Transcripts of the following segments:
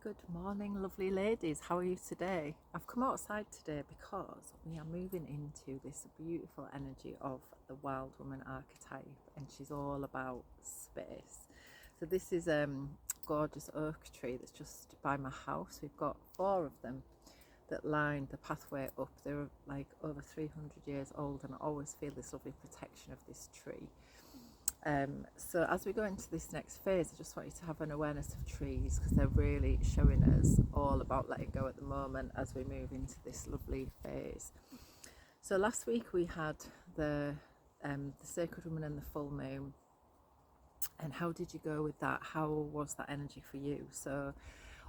Good morning, lovely ladies. How are you today? I've come outside today because we are moving into this beautiful energy of the wild woman archetype, and she's all about space. So this is a gorgeous oak tree that's just by my house. We've got 4 of them that line the pathway up. They're like over 300 years old, and I always feel this lovely protection of this tree. So as we go into this next phase, I just want you to have an awareness of trees, because they're really showing us all about letting go at the moment as we move into this lovely phase. So last week we had the sacred woman and the full moon. And how did you go with that? How was that energy for you? So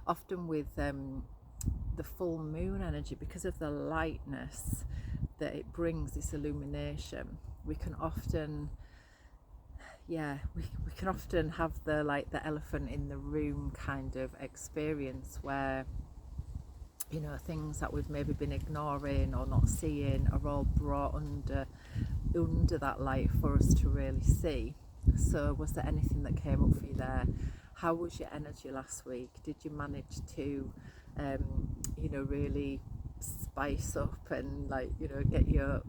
often with the full moon energy, because of the lightness that it brings, this illumination, we can often we can often have the elephant in the room kind of experience, where things that we've maybe been ignoring or not seeing are all brought under that light for us to really see. So was there anything that came up for you there? How was your energy last week? Did you manage to really spice up and get your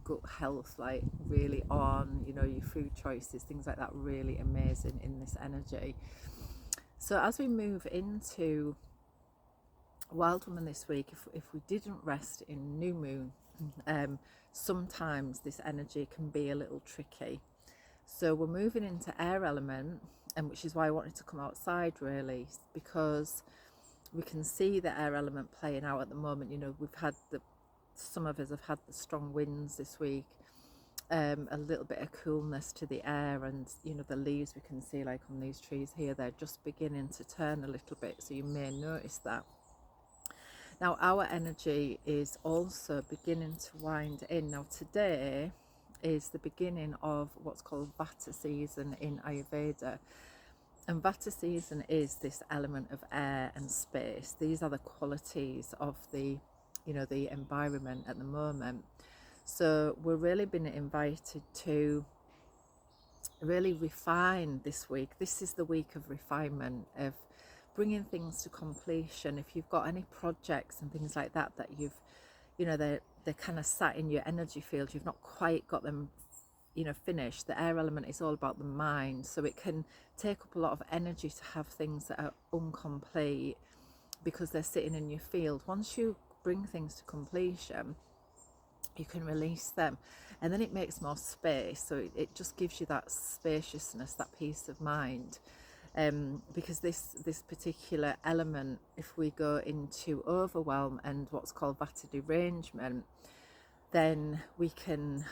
gut health really on, your food choices, things like that, really amazing in this energy? So as we move into wild woman this week, if we didn't rest in new moon, sometimes this energy can be a little tricky. So we're moving into air element, and which is why I wanted to come outside, really, because we can see the air element playing out at the moment. We've had some of us have had the strong winds this week, a little bit of coolness to the air, and the leaves we can see, like on these trees here, they're just beginning to turn a little bit, so you may notice that. Now our energy is also beginning to wind in. Now today is the beginning of what's called Vata season in Ayurveda. And Vata season is this element of air and space. These are the qualities of the environment at the moment. So we're really being invited to really refine this week. This is the week of refinement, of bringing things to completion. If you've got any projects and things like that they're kind of sat in your energy field, you've not quite got them finished. The air element is all about the mind, so it can take up a lot of energy to have things that are incomplete because they're sitting in your field. Once you bring things to completion, you can release them, and then it makes more space, so it just gives you that spaciousness, that peace of mind. Because this particular element, if we go into overwhelm and what's called Vata derangement, then we can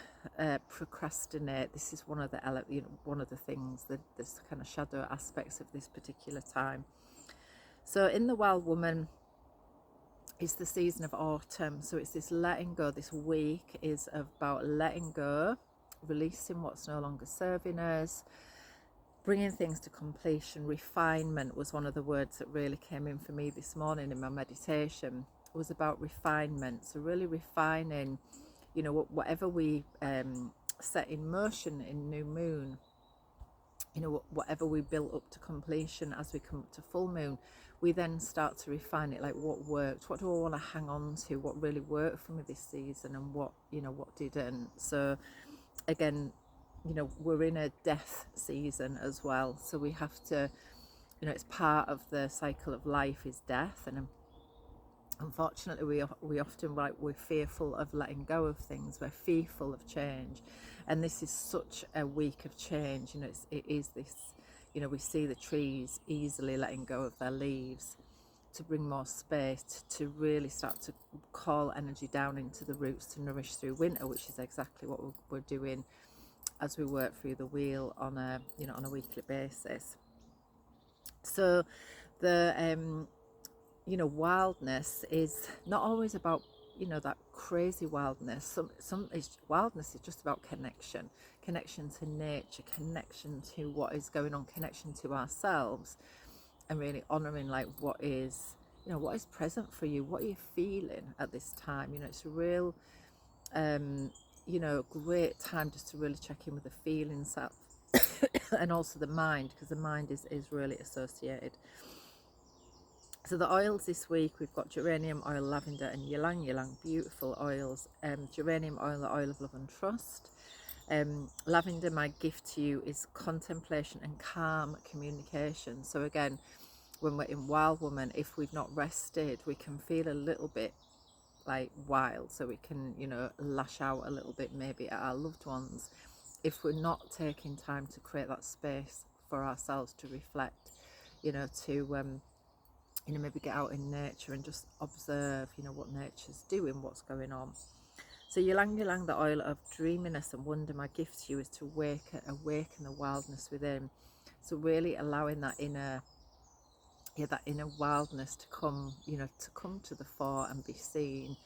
procrastinate. This is one of the things that this kind of shadow aspects of this particular time. So in the wild woman is the season of autumn, so it's this letting go. This week is about letting go, releasing what's no longer serving us, bringing things to completion. Refinement was one of the words that really came in for me this morning in my meditation. It was about refinement. So really refining, whatever we set in motion in new moon, whatever we built up to completion, as we come up to full moon, we then start to refine it. Like, what worked, what do I want to hang on to, what really worked for me this season, and what didn't. So again, we're in a death season as well, so we have to, it's part of the cycle of life is death. And unfortunately we often, we're fearful of letting go of things, we're fearful of change, and this is such a week of change. It is this, we see the trees easily letting go of their leaves to bring more space, to really start to call energy down into the roots to nourish through winter, which is exactly what we're doing as we work through the wheel on a weekly basis. So the wildness is not always about that crazy wildness. Wildness is just about connection to nature, connection to what is going on, connection to ourselves, and really honoring what is present for you, what are you feeling at this time. It's a real great time just to really check in with the feelings that and also the mind, because the mind is really associated So the oils this week, we've got geranium oil, lavender and ylang ylang, beautiful oils. Geranium oil, the oil of love and trust. Lavender, my gift to you is contemplation and calm communication. So again, when we're in Wild Woman, if we've not rested, we can feel a little bit like wild, so we can, you know, lash out a little bit maybe at our loved ones if we're not taking time to create that space for ourselves to reflect, you know, to you know, maybe get out in nature and just observe, you know, what nature's doing, what's going on. So ylang ylang, the oil of dreaminess and wonder, my gift to you is to awaken the wildness within. So really allowing that inner, yeah, that inner wildness to come, you know, to come to the fore and be seen.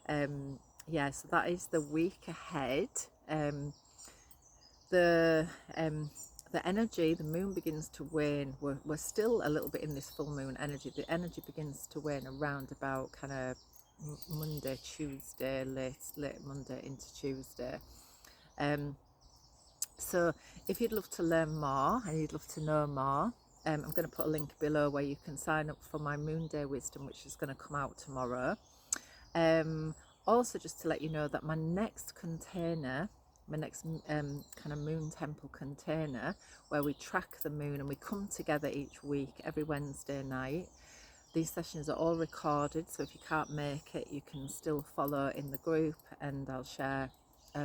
Yeah, so that is the week ahead. The energy, the moon begins to wane. We're still a little bit in this full moon energy. The energy begins to wane around about kind of Monday, Tuesday, late Monday into Tuesday. So if you'd love to learn more and you'd love to know more, I'm going to put a link below where you can sign up for my Moon Day Wisdom, which is going to come out tomorrow. Also, just to let you know that my next container, my next kind of moon temple container, where we track the moon and we come together each week, every Wednesday night. These sessions are all recorded, so if you can't make it, you can still follow in the group, and I'll share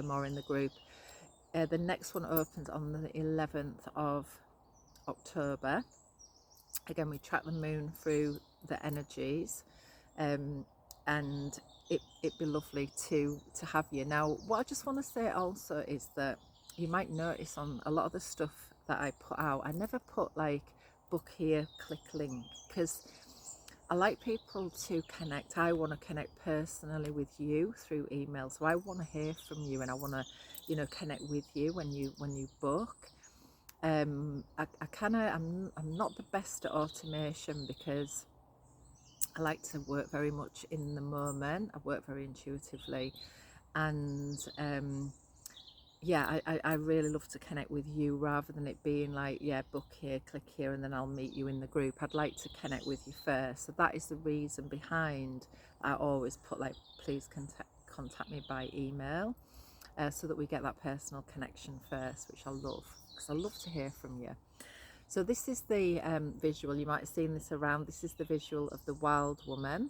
more in the group. The next one opens on the 11th of October. Again, we track the moon through the energies, and it'd be lovely to have you. Now, what I just want to say also is that you might notice on a lot of the stuff that I put out, I never put like book here, click link, because I like people to connect. I want to connect personally with you through email, so I want to hear from you, and I want to, you know, connect with you when you book. I'm not the best at automation because I like to work very much in the moment. I work very intuitively, and yeah, I really love to connect with you rather than it being like, yeah, book here, click here, and then I'll meet you in the group. I'd like to connect with you first. So that is the reason behind I always put like, please contact me by email, so that we get that personal connection first, which I love, because I love to hear from you. So this is the visual. You might have seen this around. This is the visual of the Wild Woman,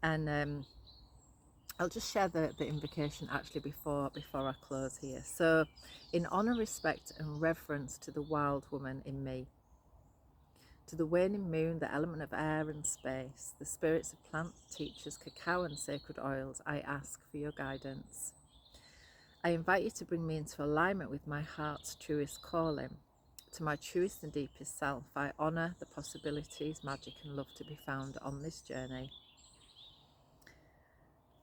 and I'll just share the invocation actually before I close here. So, in honour, respect and reverence to the Wild Woman in me, to the waning moon, the element of air and space, the spirits of plant teachers, cacao and sacred oils, I ask for your guidance. I invite you to bring me into alignment with my heart's truest calling. To my truest and deepest self, I honour the possibilities, magic and love to be found on this journey.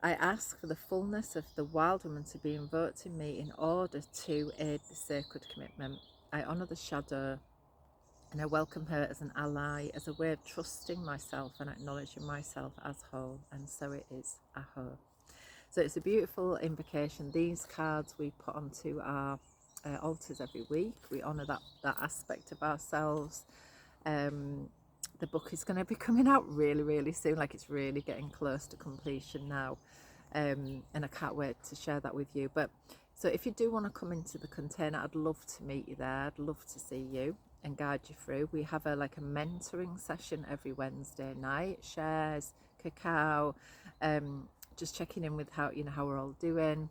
I ask for the fullness of the Wild Woman to be invoked in me in order to aid the sacred commitment. I honour the shadow, and I welcome her as an ally, as a way of trusting myself and acknowledging myself as whole, and so it is. Aho. So it's a beautiful invocation. These cards we put onto our altars every week. We honour that aspect of ourselves. The book is going to be coming out really soon, like it's really getting close to completion now, and I can't wait to share that with you. But so if you do want to come into the container, I'd love to meet you there. I'd love to see you and guide you through. We have a mentoring session every Wednesday night, shares, cacao, just checking in with how we're all doing.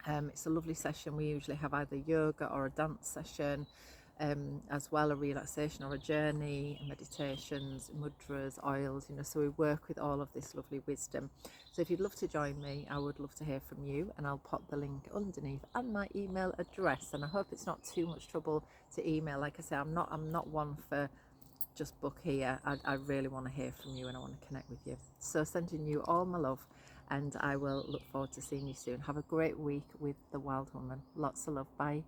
It's a lovely session. We usually have either yoga or a dance session, as well, a relaxation or a journey, meditations, mudras, oils, so we work with all of this lovely wisdom. So if you'd love to join me, I would love to hear from you, and I'll pop the link underneath and my email address. And I hope it's not too much trouble to email. Like I say, I'm not one for just book here. I really want to hear from you, and I want to connect with you. So sending you all my love, and I will look forward to seeing you soon. Have a great week with the Wild Woman. Lots of love. Bye.